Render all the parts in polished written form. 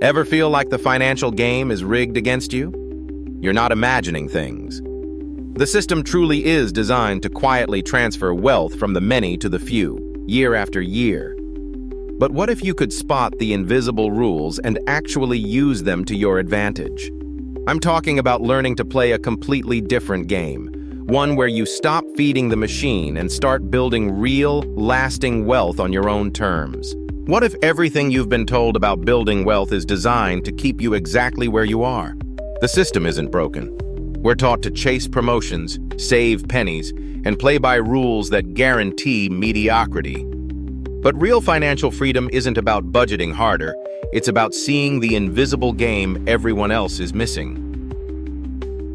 Ever feel like the financial game is rigged against you? You're not imagining things. The system truly is designed to quietly transfer wealth from the many to the few, year after year. But what if you could spot the invisible rules and actually use them to your advantage? I'm talking about learning to play a completely different game, one where you stop feeding the machine and start building real, lasting wealth on your own terms. What if everything you've been told about building wealth is designed to keep you exactly where you are? The system isn't broken. We're taught to chase promotions, save pennies, and play by rules that guarantee mediocrity. But real financial freedom isn't about budgeting harder. It's about seeing the invisible game everyone else is missing.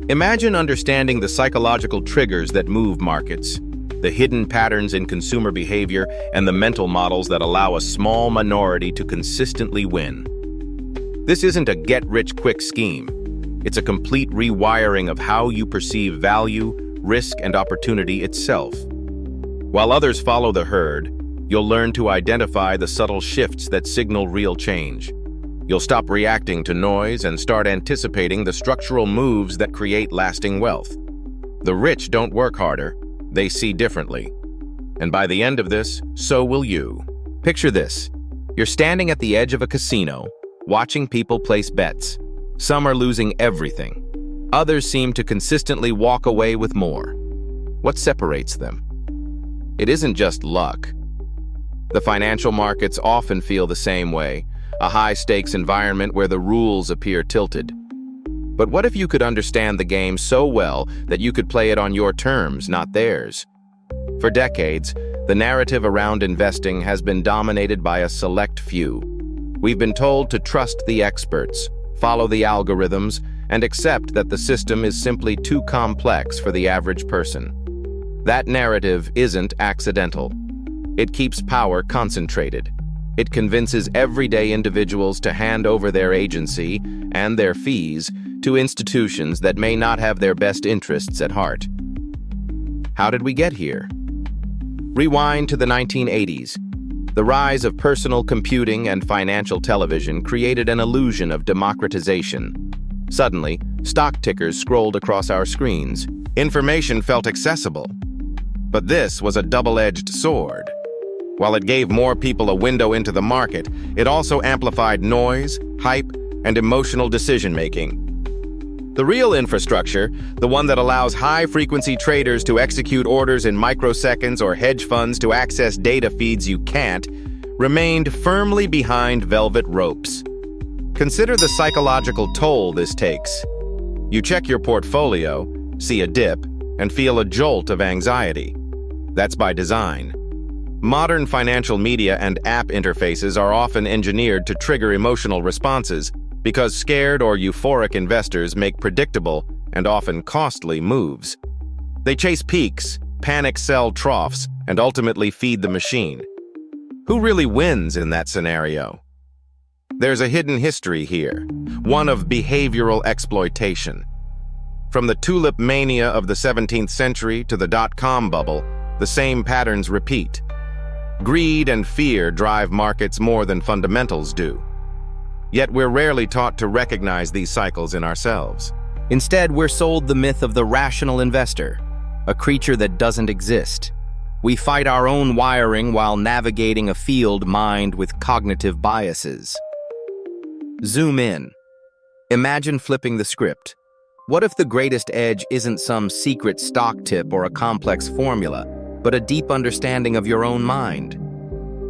Imagine understanding the psychological triggers that move markets, the hidden patterns in consumer behavior, and the mental models that allow a small minority to consistently win. This isn't a get-rich-quick scheme. It's a complete rewiring of how you perceive value, risk, and opportunity itself. While others follow the herd, you'll learn to identify the subtle shifts that signal real change. You'll stop reacting to noise and start anticipating the structural moves that create lasting wealth. The rich don't work harder. They see differently. And by the end of this, so will you. Picture this. You're standing at the edge of a casino, watching people place bets. Some are losing everything. Others seem to consistently walk away with more. What separates them? It isn't just luck. The financial markets often feel the same way, a high-stakes environment where the rules appear tilted. But what if you could understand the game so well that you could play it on your terms, not theirs? For decades, the narrative around investing has been dominated by a select few. We've been told to trust the experts, follow the algorithms, and accept that the system is simply too complex for the average person. That narrative isn't accidental. It keeps power concentrated. It convinces everyday individuals to hand over their agency and their fees to institutions that may not have their best interests at heart. How did we get here? Rewind to the 1980s. The rise of personal computing and financial television created an illusion of democratization. Suddenly, stock tickers scrolled across our screens. Information felt accessible. But this was a double-edged sword. While it gave more people a window into the market, it also amplified noise, hype, and emotional decision-making. The real infrastructure, the one that allows high-frequency traders to execute orders in microseconds or hedge funds to access data feeds you can't, remained firmly behind velvet ropes. Consider the psychological toll this takes. You check your portfolio, see a dip, and feel a jolt of anxiety. That's by design. Modern financial media and app interfaces are often engineered to trigger emotional responses because scared or euphoric investors make predictable and often costly moves. They chase peaks, panic sell troughs, and ultimately feed the machine. Who really wins in that scenario? There's a hidden history here, one of behavioral exploitation. From the tulip mania of the 17th century to the dot-com bubble, the same patterns repeat. Greed and fear drive markets more than fundamentals do. Yet we're rarely taught to recognize these cycles in ourselves. Instead, we're sold the myth of the rational investor, a creature that doesn't exist. We fight our own wiring while navigating a field mined with cognitive biases. Zoom in. Imagine flipping the script. What if the greatest edge isn't some secret stock tip or a complex formula, but a deep understanding of your own mind?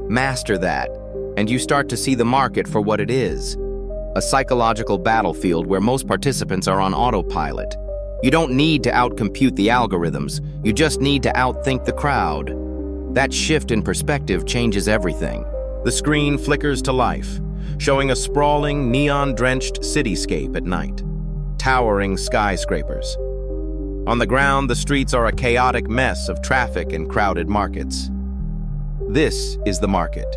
Master that, and you start to see the market for what it is, a psychological battlefield where most participants are on autopilot. You don't need to outcompute the algorithms, you just need to outthink the crowd. That shift in perspective changes everything. The screen flickers to life, showing a sprawling, neon-drenched cityscape at night. Towering skyscrapers. On the ground, the streets are a chaotic mess of traffic and crowded markets. This is the market.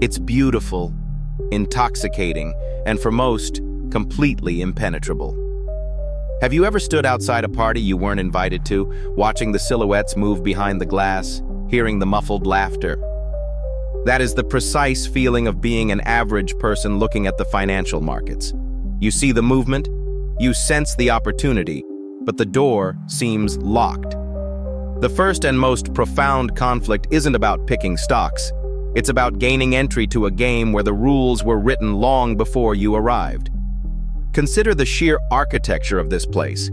It's beautiful, intoxicating, and for most, completely impenetrable. Have you ever stood outside a party you weren't invited to, watching the silhouettes move behind the glass, hearing the muffled laughter? That is the precise feeling of being an average person looking at the financial markets. You see the movement, you sense the opportunity, but the door seems locked. The first and most profound conflict isn't about picking stocks. It's about gaining entry to a game where the rules were written long before you arrived. Consider the sheer architecture of this place.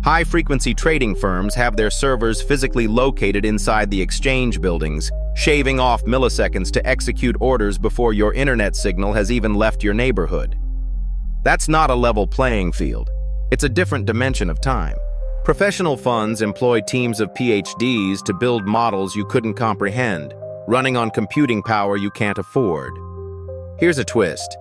High-frequency trading firms have their servers physically located inside the exchange buildings, shaving off milliseconds to execute orders before your internet signal has even left your neighborhood. That's not a level playing field. It's a different dimension of time. Professional funds employ teams of PhDs to build models you couldn't comprehend, running on computing power you can't afford. Here's a twist.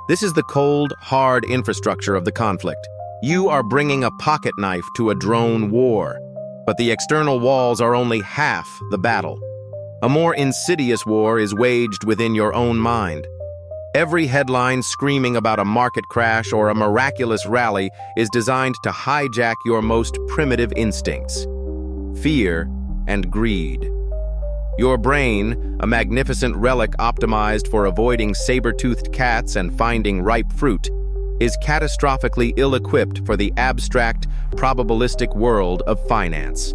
This is the cold, hard infrastructure of the conflict. You are bringing a pocket knife to a drone war, but the external walls are only half the battle. A more insidious war is waged within your own mind. Every headline screaming about a market crash or a miraculous rally is designed to hijack your most primitive instincts: fear and greed. Your brain, a magnificent relic optimized for avoiding saber-toothed cats and finding ripe fruit, is catastrophically ill-equipped for the abstract, probabilistic world of finance.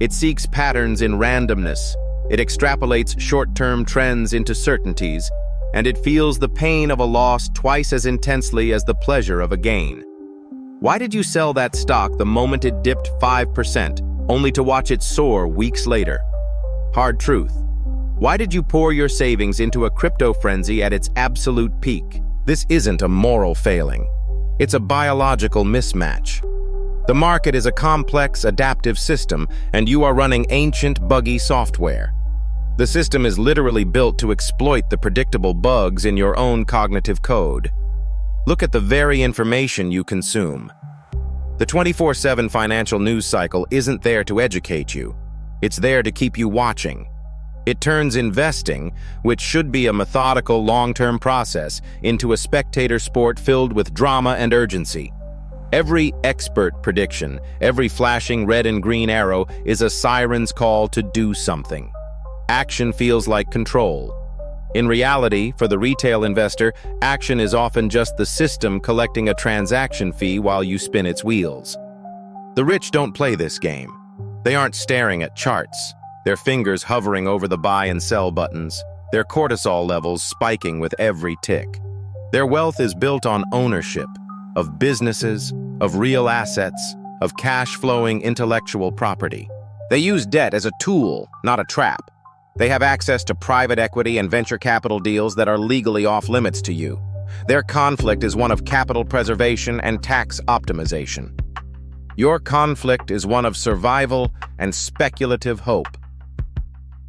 It seeks patterns in randomness, it extrapolates short-term trends into certainties, and it feels the pain of a loss twice as intensely as the pleasure of a gain. Why did you sell that stock the moment it dipped 5%, only to watch it soar weeks later? Hard truth. Why did you pour your savings into a crypto frenzy at its absolute peak? This isn't a moral failing. It's a biological mismatch. The market is a complex, adaptive system, and you are running ancient, buggy software. The system is literally built to exploit the predictable bugs in your own cognitive code. Look at the very information you consume. The 24/7 financial news cycle isn't there to educate you. It's there to keep you watching. It turns investing, which should be a methodical, long-term process, into a spectator sport filled with drama and urgency. Every expert prediction, every flashing red and green arrow is a siren's call to do something. Action feels like control. In reality, for the retail investor, action is often just the system collecting a transaction fee while you spin its wheels. The rich don't play this game. They aren't staring at charts, their fingers hovering over the buy and sell buttons, their cortisol levels spiking with every tick. Their wealth is built on ownership, of businesses, of real assets, of cash-flowing intellectual property. They use debt as a tool, not a trap. They have access to private equity and venture capital deals that are legally off-limits to you. Their conflict is one of capital preservation and tax optimization. Your conflict is one of survival and speculative hope.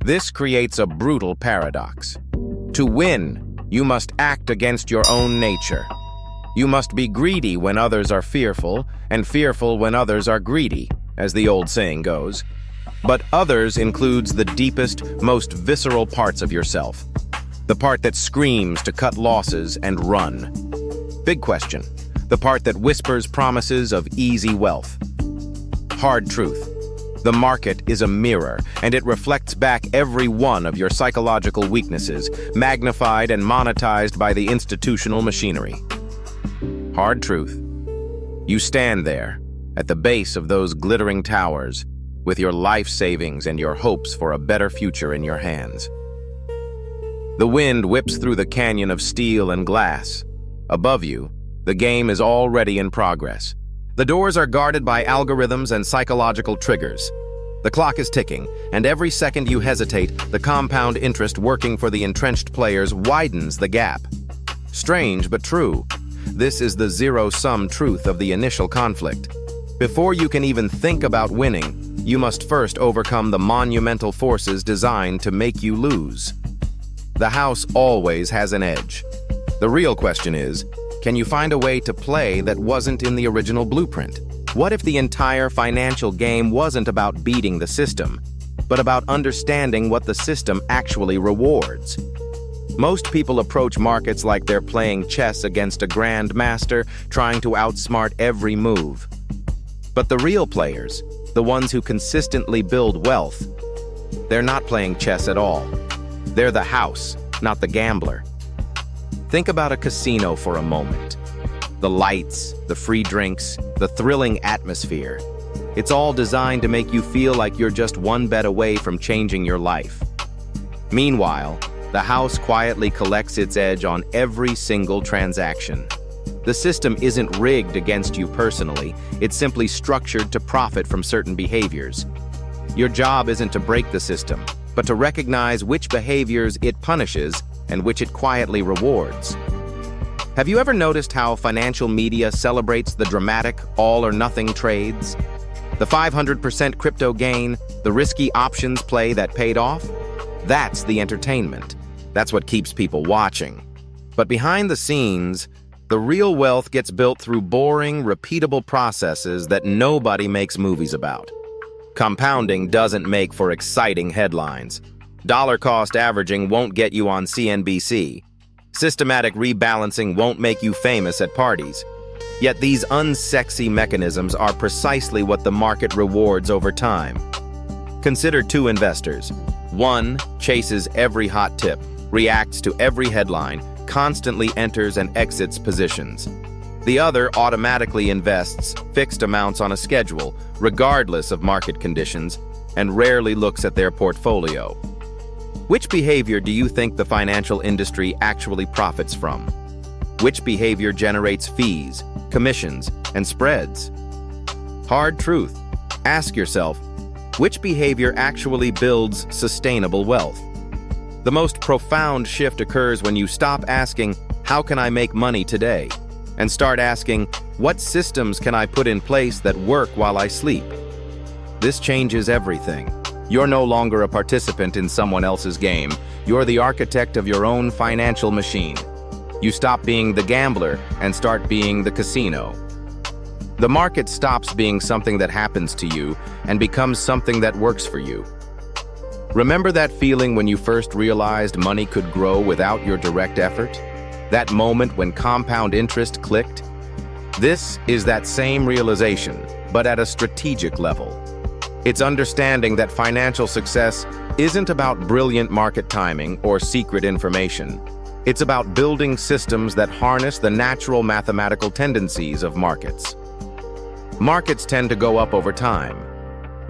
This creates a brutal paradox. To win, you must act against your own nature. You must be greedy when others are fearful, and fearful when others are greedy, as the old saying goes. But others includes the deepest, most visceral parts of yourself. The part that screams to cut losses and run. Big question. The part that whispers promises of easy wealth. Hard truth. The market is a mirror, and it reflects back every one of your psychological weaknesses, magnified and monetized by the institutional machinery. Hard truth. You stand there, at the base of those glittering towers, with your life savings and your hopes for a better future in your hands. The wind whips through the canyon of steel and glass. Above you, the game is already in progress. The doors are guarded by algorithms and psychological triggers. The clock is ticking, and every second you hesitate, the compound interest working for the entrenched players widens the gap. Strange but true. This is the zero-sum truth of the initial conflict. Before you can even think about winning, you must first overcome the monumental forces designed to make you lose. The house always has an edge. The real question is, can you find a way to play that wasn't in the original blueprint? What if the entire financial game wasn't about beating the system, but about understanding what the system actually rewards? Most people approach markets like they're playing chess against a grandmaster, trying to outsmart every move. But the real players, the ones who consistently build wealth, they're not playing chess at all. They're the house, not the gambler. Think about a casino for a moment. The lights, the free drinks, the thrilling atmosphere. It's all designed to make you feel like you're just one bet away from changing your life. Meanwhile, the house quietly collects its edge on every single transaction. The system isn't rigged against you personally, it's simply structured to profit from certain behaviors. Your job isn't to break the system, but to recognize which behaviors it punishes and which it quietly rewards. Have you ever noticed how financial media celebrates the dramatic all-or-nothing trades? The 500% crypto gain, the risky options play that paid off? That's the entertainment. That's what keeps people watching. But behind the scenes, the real wealth gets built through boring, repeatable processes that nobody makes movies about. Compounding doesn't make for exciting headlines. Dollar-cost averaging won't get you on CNBC. Systematic rebalancing won't make you famous at parties. Yet these unsexy mechanisms are precisely what the market rewards over time. Consider two investors. One chases every hot tip, reacts to every headline, constantly enters and exits positions. The other automatically invests fixed amounts on a schedule, regardless of market conditions, and rarely looks at their portfolio. Which behavior do you think the financial industry actually profits from? Which behavior generates fees, commissions, and spreads? Hard truth. Ask yourself, which behavior actually builds sustainable wealth? The most profound shift occurs when you stop asking, how can I make money today? And start asking, what systems can I put in place that work while I sleep? This changes everything. You're no longer a participant in someone else's game. You're the architect of your own financial machine. You stop being the gambler and start being the casino. The market stops being something that happens to you and becomes something that works for you. Remember that feeling when you first realized money could grow without your direct effort? That moment when compound interest clicked? This is that same realization, but at a strategic level. It's understanding that financial success isn't about brilliant market timing or secret information. It's about building systems that harness the natural mathematical tendencies of markets. Markets tend to go up over time.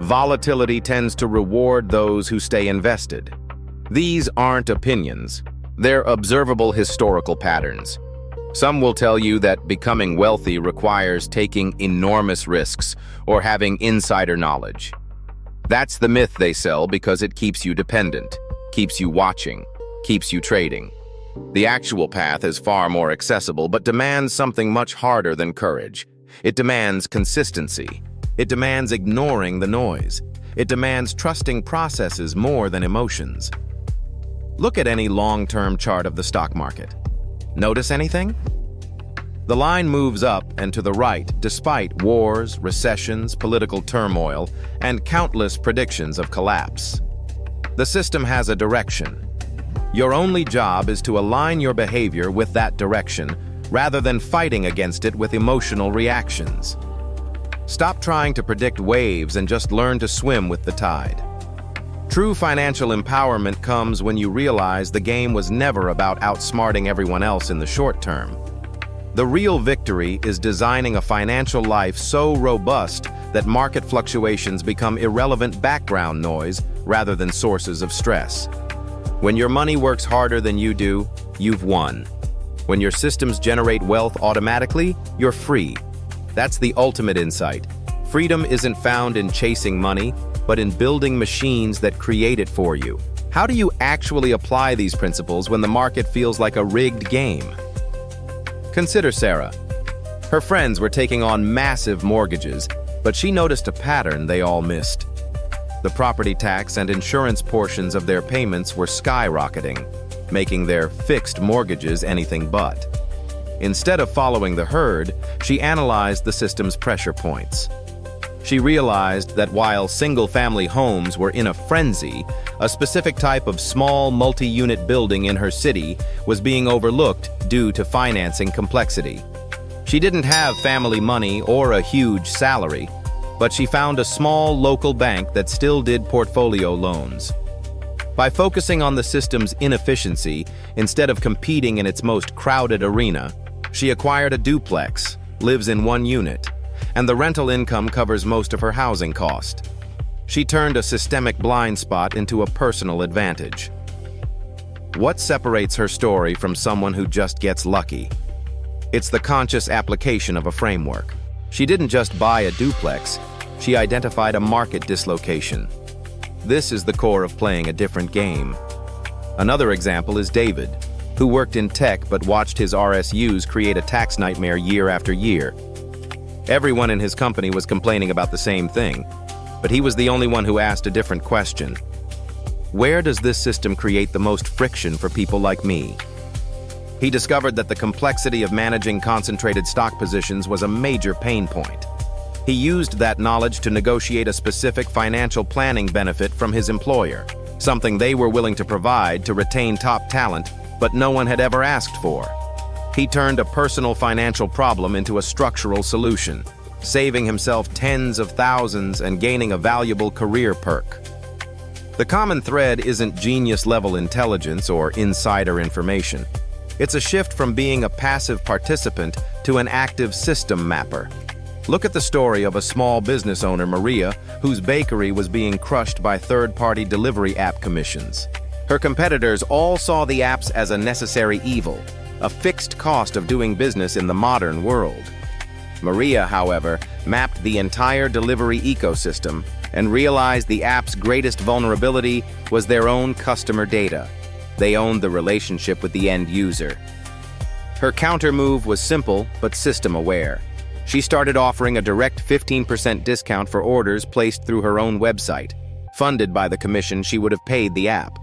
Volatility tends to reward those who stay invested. These aren't opinions. They're observable historical patterns. Some will tell you that becoming wealthy requires taking enormous risks or having insider knowledge. That's the myth they sell because it keeps you dependent, keeps you watching, keeps you trading. The actual path is far more accessible but demands something much harder than courage. It demands consistency. It demands ignoring the noise. It demands trusting processes more than emotions. Look at any long-term chart of the stock market. Notice anything? The line moves up and to the right despite wars, recessions, political turmoil, and countless predictions of collapse. The system has a direction. Your only job is to align your behavior with that direction rather than fighting against it with emotional reactions. Stop trying to predict waves and just learn to swim with the tide. True financial empowerment comes when you realize the game was never about outsmarting everyone else in the short term. The real victory is designing a financial life so robust that market fluctuations become irrelevant background noise rather than sources of stress. When your money works harder than you do, you've won. When your systems generate wealth automatically, you're free. That's the ultimate insight. Freedom isn't found in chasing money, but in building machines that create it for you. How do you actually apply these principles when the market feels like a rigged game? Consider Sarah. Her friends were taking on massive mortgages, but she noticed a pattern they all missed. The property tax and insurance portions of their payments were skyrocketing, making their fixed mortgages anything but. Instead of following the herd, she analyzed the system's pressure points. She realized that while single-family homes were in a frenzy, a specific type of small multi-unit building in her city was being overlooked due to financing complexity. She didn't have family money or a huge salary, but she found a small local bank that still did portfolio loans. By focusing on the system's inefficiency instead of competing in its most crowded arena, she acquired a duplex, lives in one unit, and the rental income covers most of her housing cost. She turned a systemic blind spot into a personal advantage. What separates her story from someone who just gets lucky? It's the conscious application of a framework. She didn't just buy a duplex, she identified a market dislocation. This is the core of playing a different game. Another example is David, who worked in tech but watched his RSUs create a tax nightmare year after year. Everyone in his company was complaining about the same thing, but he was the only one who asked a different question. Where does this system create the most friction for people like me? He discovered that the complexity of managing concentrated stock positions was a major pain point. He used that knowledge to negotiate a specific financial planning benefit from his employer, something they were willing to provide to retain top talent, but no one had ever asked for. He turned a personal financial problem into a structural solution, saving himself tens of thousands and gaining a valuable career perk. The common thread isn't genius-level intelligence or insider information. It's a shift from being a passive participant to an active system mapper. Look at the story of a small business owner, Maria, whose bakery was being crushed by third-party delivery app commissions. Her competitors all saw the apps as a necessary evil, a fixed cost of doing business in the modern world. Maria, however, mapped the entire delivery ecosystem and realized the app's greatest vulnerability was their own customer data. They owned the relationship with the end user. Her counter-move was simple but system-aware. She started offering a direct 15% discount for orders placed through her own website, funded by the commission she would have paid the app.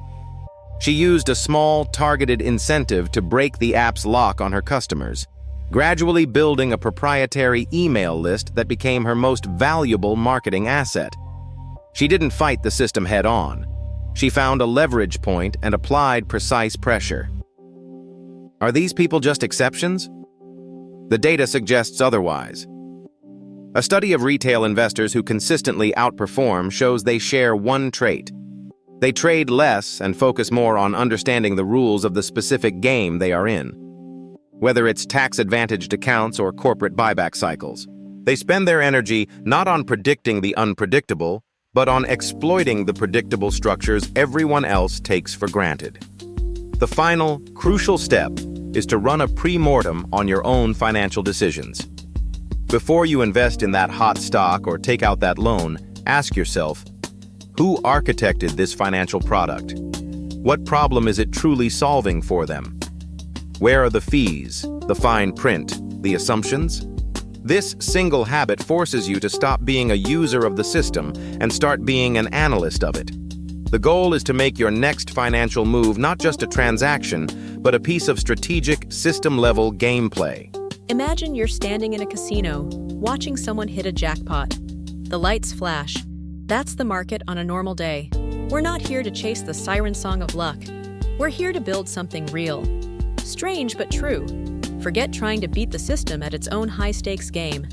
She used a small, targeted incentive to break the app's lock on her customers, gradually building a proprietary email list that became her most valuable marketing asset. She didn't fight the system head-on. She found a leverage point and applied precise pressure. Are these people just exceptions? The data suggests otherwise. A study of retail investors who consistently outperform shows they share one trait. They trade less and focus more on understanding the rules of the specific game they are in. Whether it's tax-advantaged accounts or corporate buyback cycles, they spend their energy not on predicting the unpredictable, but on exploiting the predictable structures everyone else takes for granted. The final, crucial step is to run a pre-mortem on your own financial decisions. Before you invest in that hot stock or take out that loan, ask yourself, who architected this financial product? What problem is it truly solving for them? Where are the fees, the fine print, the assumptions? This single habit forces you to stop being a user of the system and start being an analyst of it. The goal is to make your next financial move not just a transaction, but a piece of strategic, system-level gameplay. Imagine you're standing in a casino, watching someone hit a jackpot. The lights flash. That's the market on a normal day. We're not here to chase the siren song of luck. We're here to build something real. Strange but true. Forget trying to beat the system at its own high-stakes game.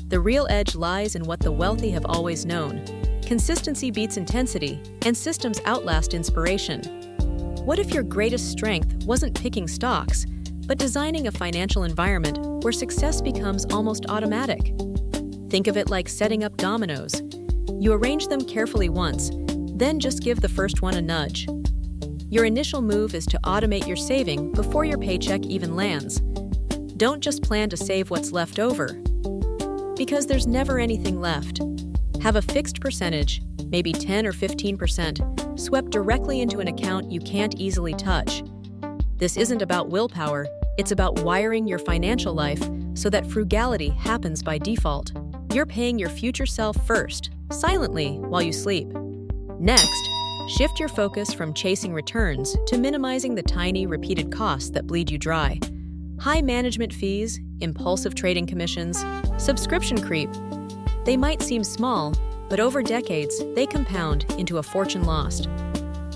The real edge lies in what the wealthy have always known. Consistency beats intensity, and systems outlast inspiration. What if your greatest strength wasn't picking stocks, but designing a financial environment where success becomes almost automatic? Think of it like setting up dominoes. You arrange them carefully once, then just give the first one a nudge. Your initial move is to automate your saving before your paycheck even lands. Don't just plan to save what's left over, because there's never anything left. Have a fixed percentage, maybe 10 or 15%, swept directly into an account you can't easily touch. This isn't about willpower, it's about wiring your financial life so that frugality happens by default. You're paying your future self first, silently, while you sleep. Next, shift your focus from chasing returns to minimizing the tiny, repeated costs that bleed you dry. High management fees, impulsive trading commissions, subscription creep. They might seem small, but over decades, they compound into a fortune lost.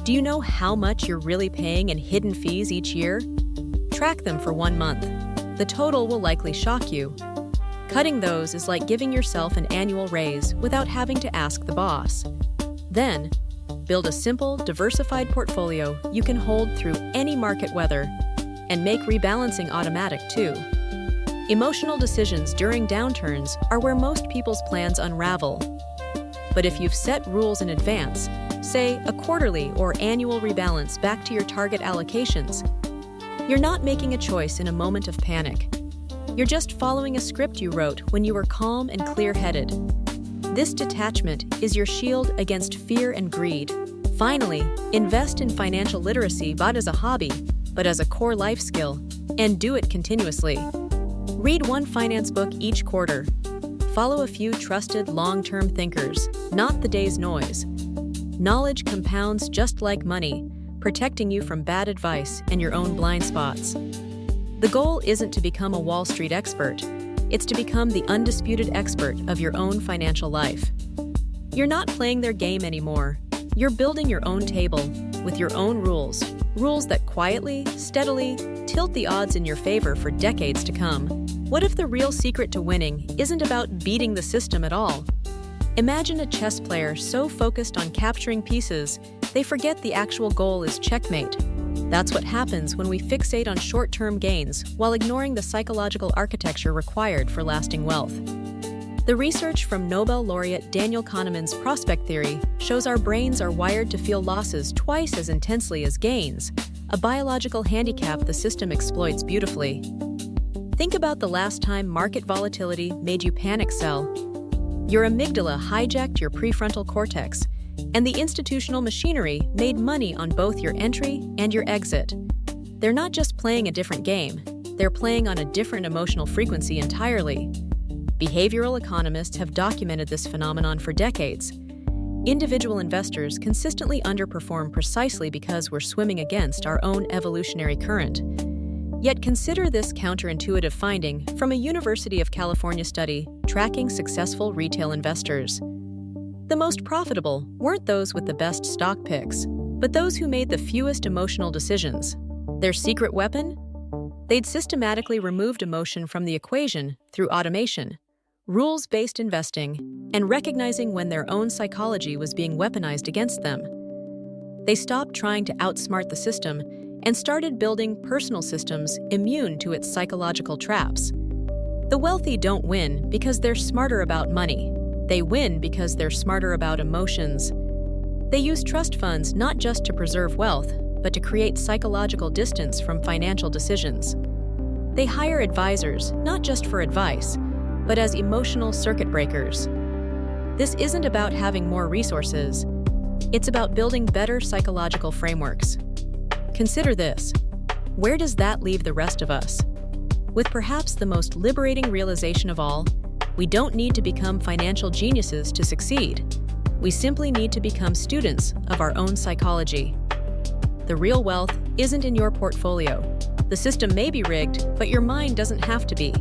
Do you know how much you're really paying in hidden fees each year? Track them for 1 month. The total will likely shock you. Cutting those is like giving yourself an annual raise without having to ask the boss. Then, Build a simple, diversified portfolio you can hold through any market weather, and make rebalancing automatic too. Emotional decisions during downturns are where most people's plans unravel. But if you've set rules in advance, say a quarterly or annual rebalance back to your target allocations, you're not making a choice in a moment of panic. You're just following a script you wrote when you were calm and clear-headed. This detachment is your shield against fear and greed. Finally, invest in financial literacy not as a hobby, but as a core life skill, and do it continuously. Read one finance book each quarter. Follow a few trusted long-term thinkers, not the day's noise. Knowledge compounds just like money, protecting you from bad advice and your own blind spots. The goal isn't to become a Wall Street expert. It's to become the undisputed expert of your own financial life. You're not playing their game anymore. You're building your own table with your own rules that quietly, steadily tilt the odds in your favor for decades to come. What if the real secret to winning isn't about beating the system at all? Imagine a chess player so focused on capturing pieces, they forget the actual goal is checkmate. That's what happens when we fixate on short-term gains while ignoring the psychological architecture required for lasting wealth. The research from Nobel laureate Daniel Kahneman's prospect theory shows our brains are wired to feel losses twice as intensely as gains, a biological handicap the system exploits beautifully. Think about the last time market volatility made you panic sell. Your amygdala hijacked your prefrontal cortex, and the institutional machinery made money on both your entry and your exit. They're not just playing a different game, they're playing on a different emotional frequency entirely. Behavioral economists have documented this phenomenon for decades. Individual investors consistently underperform precisely because we're swimming against our own evolutionary current. Yet consider this counterintuitive finding from a University of California study tracking successful retail investors. The most profitable weren't those with the best stock picks, but those who made the fewest emotional decisions. Their secret weapon? They'd systematically removed emotion from the equation through automation, rules-based investing, and recognizing when their own psychology was being weaponized against them. They stopped trying to outsmart the system and started building personal systems immune to its psychological traps. The wealthy don't win because they're smarter about money. They win because they're smarter about emotions. They use trust funds not just to preserve wealth, but to create psychological distance from financial decisions. They hire advisors not just for advice, but as emotional circuit breakers. This isn't about having more resources. It's about building better psychological frameworks. Consider this. Where does that leave the rest of us? With perhaps the most liberating realization of all, we don't need to become financial geniuses to succeed. We simply need to become students of our own psychology. The real wealth isn't in your portfolio. The system may be rigged, but your mind doesn't have to be.